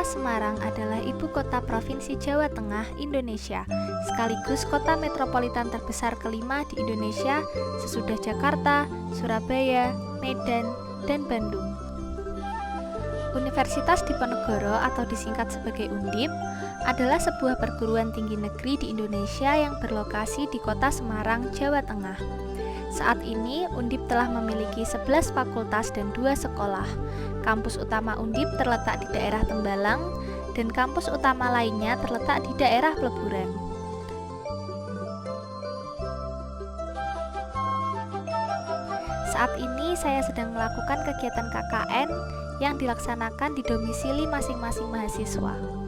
Semarang adalah ibu kota Provinsi Jawa Tengah, Indonesia, sekaligus kota metropolitan terbesar kelima di Indonesia sesudah Jakarta, Surabaya, Medan, dan Bandung. Universitas Diponegoro atau disingkat sebagai Undip adalah sebuah perguruan tinggi negeri di Indonesia yang berlokasi di kota Semarang, Jawa Tengah. Saat ini, Undip telah memiliki 11 fakultas dan 2 sekolah. Kampus utama Undip terletak di daerah Tembalang, dan kampus utama lainnya terletak di daerah Peleburan. Saat ini, saya sedang melakukan kegiatan KKN yang dilaksanakan di domisili masing-masing mahasiswa.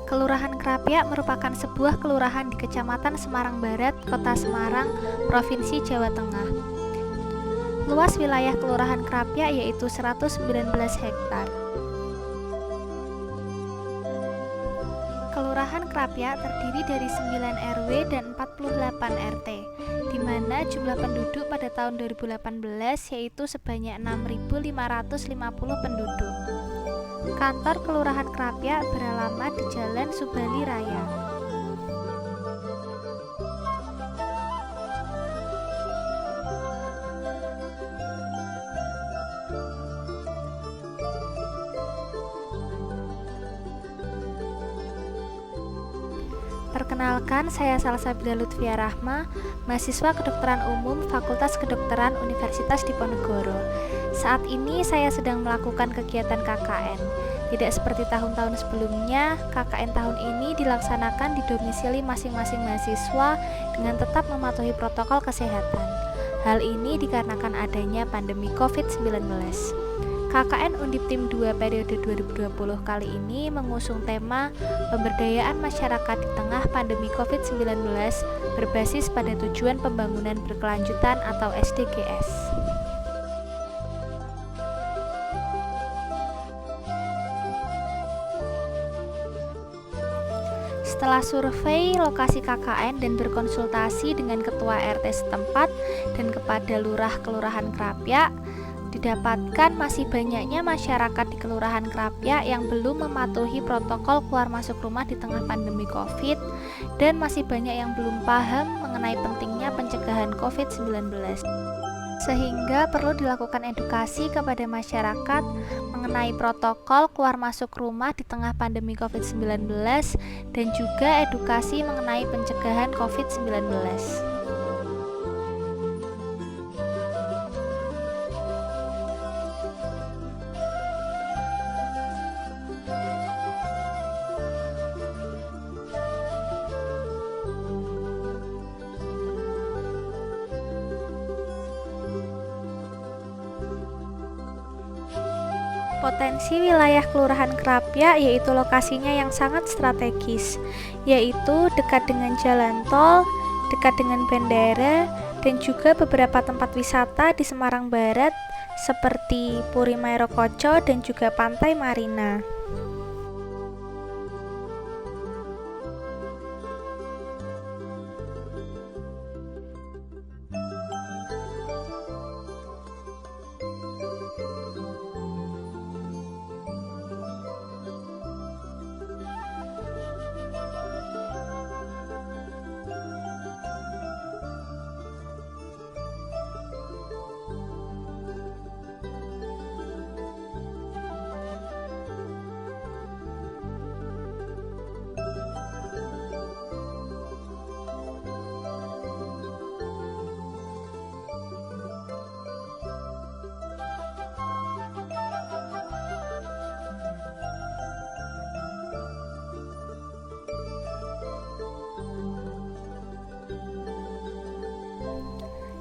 Kelurahan Krapyak merupakan sebuah kelurahan di Kecamatan Semarang Barat, Kota Semarang, Provinsi Jawa Tengah. Luas wilayah Kelurahan Krapyak yaitu 119 hektar. Kelurahan Krapyak terdiri dari 9 RW dan 48 RT, di mana jumlah penduduk pada tahun 2018 yaitu sebanyak 6.550 penduduk. Kantor Kelurahan Krapyak beralamat di Jalan Subali Raya. Perkenalkan, saya Salsabila Lutfia Rahma, mahasiswa Kedokteran Umum Fakultas Kedokteran Universitas Diponegoro. Saat ini saya sedang melakukan kegiatan KKN. Tidak seperti tahun-tahun sebelumnya, KKN tahun ini dilaksanakan di domisili masing-masing mahasiswa dengan tetap mematuhi protokol kesehatan. Hal ini dikarenakan adanya pandemi COVID-19. KKN Undip Tim 2 periode 2020 kali ini mengusung tema Pemberdayaan Masyarakat di Tengah Pandemi COVID-19 berbasis pada Tujuan Pembangunan Berkelanjutan atau SDGs. Setelah survei lokasi KKN dan berkonsultasi dengan Ketua RT setempat dan kepada Lurah Kelurahan Krapyak, didapatkan masih banyaknya masyarakat di Kelurahan Krapyak yang belum mematuhi protokol keluar masuk rumah di tengah pandemi COVID dan masih banyak yang belum paham mengenai pentingnya pencegahan COVID-19. Sehingga perlu dilakukan edukasi kepada masyarakat mengenai protokol keluar masuk rumah di tengah pandemi COVID-19 dan juga edukasi mengenai pencegahan COVID-19. Potensi wilayah Kelurahan Krapyak yaitu lokasinya yang sangat strategis, yaitu dekat dengan jalan tol, dekat dengan bandara, dan juga beberapa tempat wisata di Semarang Barat seperti Puri Mairokoco dan juga Pantai Marina.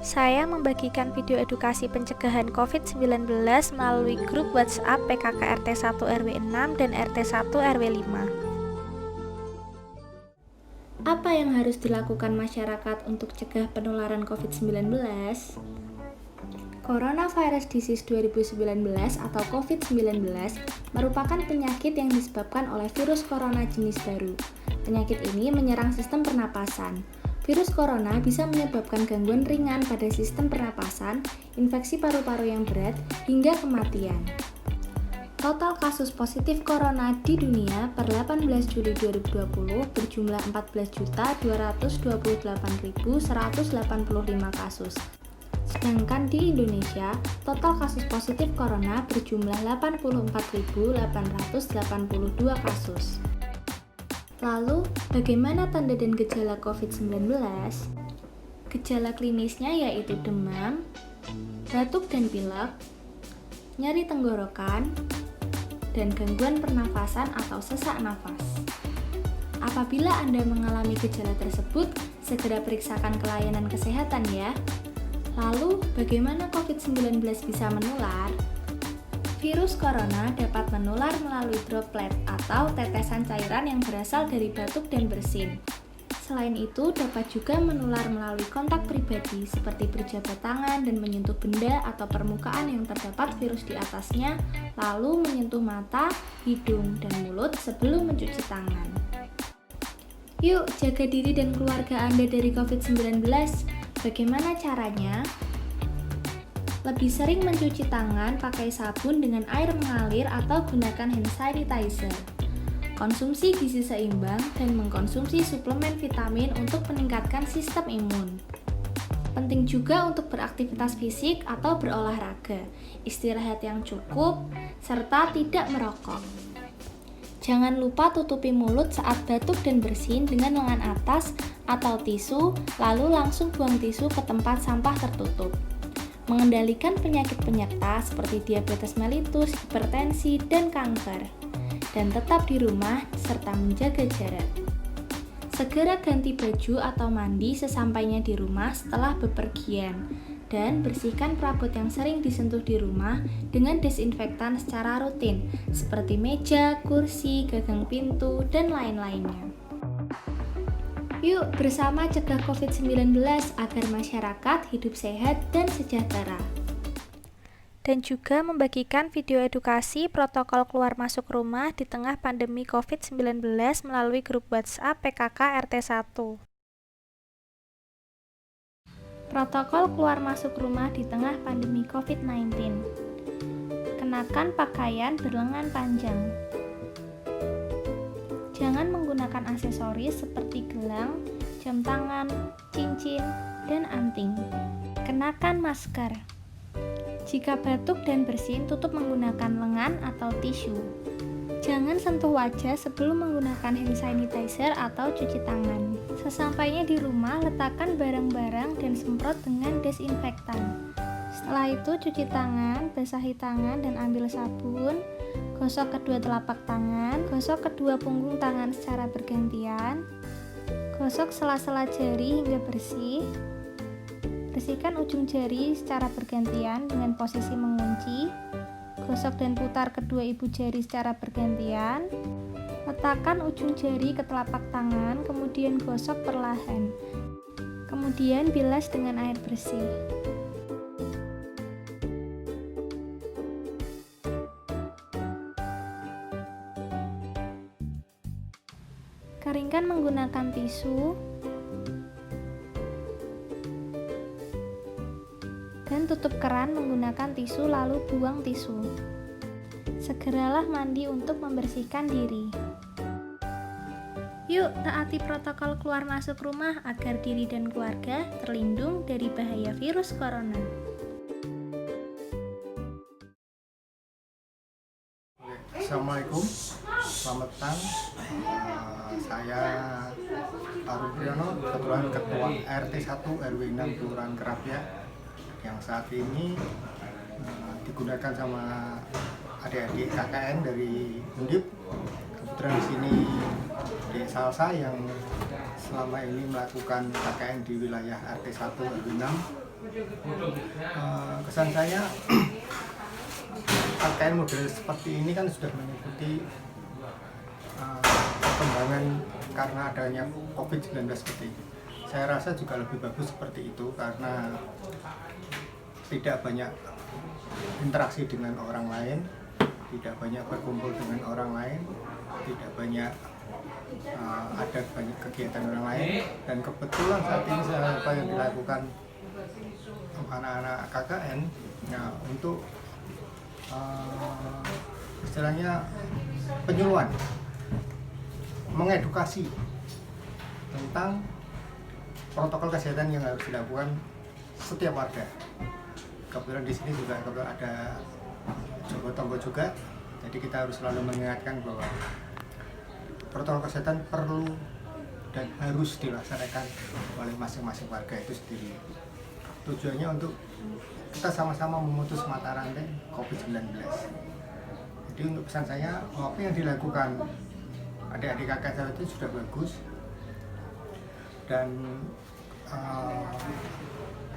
Saya membagikan video edukasi pencegahan COVID-19 melalui grup WhatsApp PKK RT 1 RW 6 dan RT 1 RW 5. Apa yang harus dilakukan masyarakat untuk cegah penularan COVID-19? Coronavirus Disease 2019 atau COVID-19 merupakan penyakit yang disebabkan oleh virus corona jenis baru. Penyakit ini menyerang sistem pernapasan. Virus corona bisa menyebabkan gangguan ringan pada sistem pernapasan, infeksi paru-paru yang berat, hingga kematian. Total kasus positif corona di dunia per 18 Juli 2020 berjumlah 14.228.185 kasus. Sedangkan di Indonesia, total kasus positif corona berjumlah 84.882 kasus. Lalu, bagaimana tanda dan gejala COVID-19? Gejala klinisnya yaitu demam, batuk dan pilek, nyeri tenggorokan, dan gangguan pernafasan atau sesak nafas. Apabila Anda mengalami gejala tersebut, segera periksakan ke layanan kesehatan ya. Lalu, bagaimana COVID-19 bisa menular? Virus corona dapat menular melalui droplet atau tetesan cairan yang berasal dari batuk dan bersin. Selain itu, dapat juga menular melalui kontak pribadi seperti berjabat tangan dan menyentuh benda atau permukaan yang terdapat virus di atasnya, lalu menyentuh mata, hidung, dan mulut sebelum mencuci tangan. Yuk, jaga diri dan keluarga Anda dari COVID-19. Bagaimana caranya? Lebih sering mencuci tangan pakai sabun dengan air mengalir atau gunakan hand sanitizer. Konsumsi gizi seimbang dan mengkonsumsi suplemen vitamin untuk meningkatkan sistem imun. Penting juga untuk beraktivitas fisik atau berolahraga, istirahat yang cukup, serta tidak merokok. Jangan lupa tutupi mulut saat batuk dan bersin dengan lengan atas atau tisu, lalu langsung buang tisu ke tempat sampah tertutup. Mengendalikan penyakit penyerta seperti diabetes mellitus, hipertensi, dan kanker. Dan tetap di rumah serta menjaga jarak. Segera ganti baju atau mandi sesampainya di rumah setelah bepergian dan bersihkan perabot yang sering disentuh di rumah dengan desinfektan secara rutin seperti meja, kursi, gagang pintu, dan lain-lainnya. Yuk bersama cegah COVID-19 agar masyarakat hidup sehat dan sejahtera. Dan juga membagikan video edukasi protokol keluar masuk rumah di tengah pandemi COVID-19 melalui grup WhatsApp PKK RT 1. Protokol keluar masuk rumah di tengah pandemi COVID-19. Kenakan pakaian berlengan panjang. Jangan menggunakan aksesoris seperti gelang, jam tangan, cincin, dan anting. Kenakan masker. Jika batuk dan bersin, tutup menggunakan lengan atau tisu. Jangan sentuh wajah sebelum menggunakan hand sanitizer atau cuci tangan. Sesampainya di rumah, letakkan barang-barang dan semprot dengan desinfektan. Setelah itu, cuci tangan, basahi tangan dan ambil sabun. Gosok kedua telapak tangan, gosok kedua punggung tangan secara bergantian. Gosok sela-sela jari hingga bersih. Bersihkan ujung jari secara bergantian dengan posisi mengunci. Gosok dan putar kedua ibu jari secara bergantian. Letakkan ujung jari ke telapak tangan, kemudian gosok perlahan. Kemudian bilas dengan air bersih. Keringkan menggunakan tisu. Dan tutup keran menggunakan tisu lalu buang tisu. Segeralah mandi untuk membersihkan diri. Yuk taati protokol keluar masuk rumah agar diri dan keluarga terlindung dari bahaya virus corona. Assalamualaikum, selamat petang. Saya Arun Priyono, kebetulan Ketua RT 1 RW 6 Kelurahan Kerapia, yang saat ini digunakan sama adik-adik KKN dari Undip. Kebetulan di sini di Salsa yang selama ini melakukan KKN di wilayah RT 1 RW 6. Kesan saya KKN model seperti ini kan sudah mengikuti perkembangan karena adanya COVID-19 seperti ini. Saya rasa juga lebih bagus seperti itu karena tidak banyak interaksi dengan orang lain, tidak banyak berkumpul dengan orang lain, tidak banyak ada banyak kegiatan orang lain. Dan kebetulan saat ini apa yang dilakukan anak-anak KKN untuk istilahnya penyuluhan, mengedukasi tentang protokol kesehatan yang harus dilakukan setiap warga. Kebetulan di sini juga ada Joko Tonggo juga, jadi kita harus selalu mengingatkan bahwa protokol kesehatan perlu dan harus dilaksanakan oleh masing-masing warga itu sendiri. Tujuannya untuk kita sama-sama memutus mata rantai COVID-19. Jadi untuk pesan saya, apa yang dilakukan adik-adik kakak saya itu sudah bagus, dan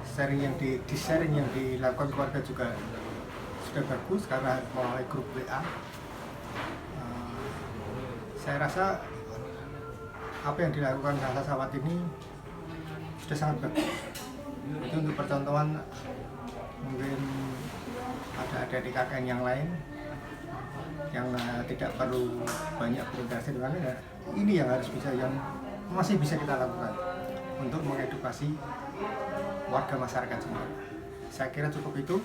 sharing yang dilakukan keluarga juga sudah bagus karena melalui grup WA. Saya rasa apa yang dilakukan Sasa Sawat ini sudah sangat bagus. Itu untuk percontohan, mungkin ada adik-adik KKN yang lain yang tidak perlu banyak berinteraksi dengan ini yang masih bisa kita lakukan untuk mengedukasi warga masyarakat semua. Saya kira cukup itu.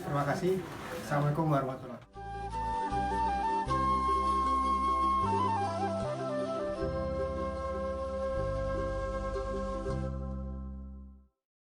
Terima kasih. Assalamualaikum warahmatullahi wabarakatuh.